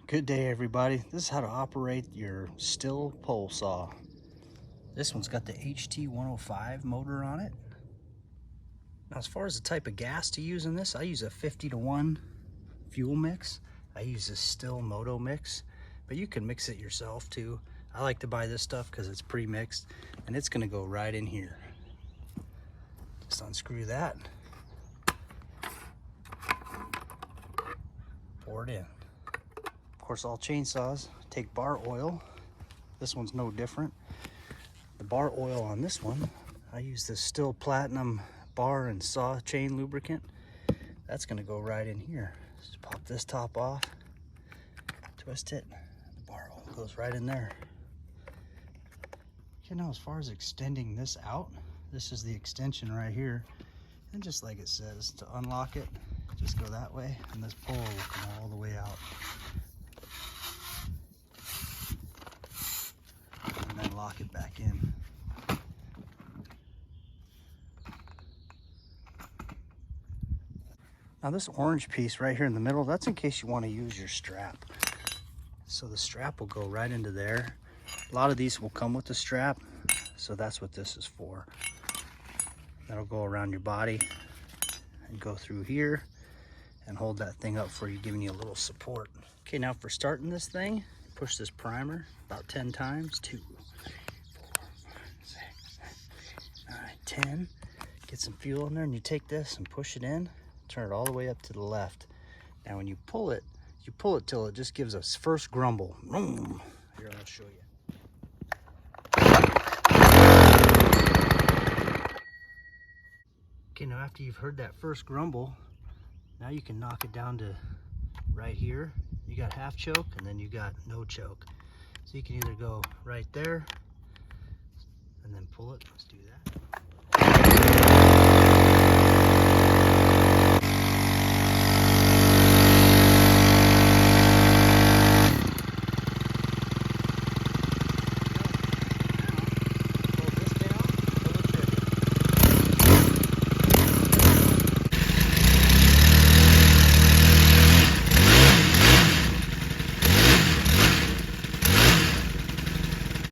Good day, everybody. This is how to operate your Stihl pole saw. This one's got the HT105 motor on it. Now, as far as the type of gas to use in this, I use a 50-to-1 fuel mix. I use a Stihl Moto mix, but you can mix it yourself too. I like to buy this stuff because it's pre-mixed, and it's going to go right in here. Just unscrew that, pour it in. Of course, all chainsaws take bar oil. This one's no different. The bar oil on this one, I use this Stihl Platinum bar and saw chain lubricant. That's gonna go right in here. Just pop this top off, twist it, the bar oil goes right in there. Okay, now as far as extending this out, this is the extension right here. And just like it says, to unlock it, just go that way, and this pole will come all the way out. And then lock it back in. Now this orange piece right here in the middle, that's in case you want to use your strap. So the strap will go right into there. A lot of these will come with the strap, so that's what this is for. That'll go around your body and go through here and hold that thing up for you, giving you a little support. Okay, now for starting this thing, push this primer about 10 times. 2, 4, 5, 6, 7, 8, 9, 10. Get some fuel in there, and you take this and push it in, turn it all the way up to the left. Now when you pull it till it just gives us first grumble. Vroom. Here, I'll show you. Okay, now after you've heard that first grumble, now you can knock it down to right here. You got half choke, and then you got no choke. So you can either go right there and then pull it. Let's do that.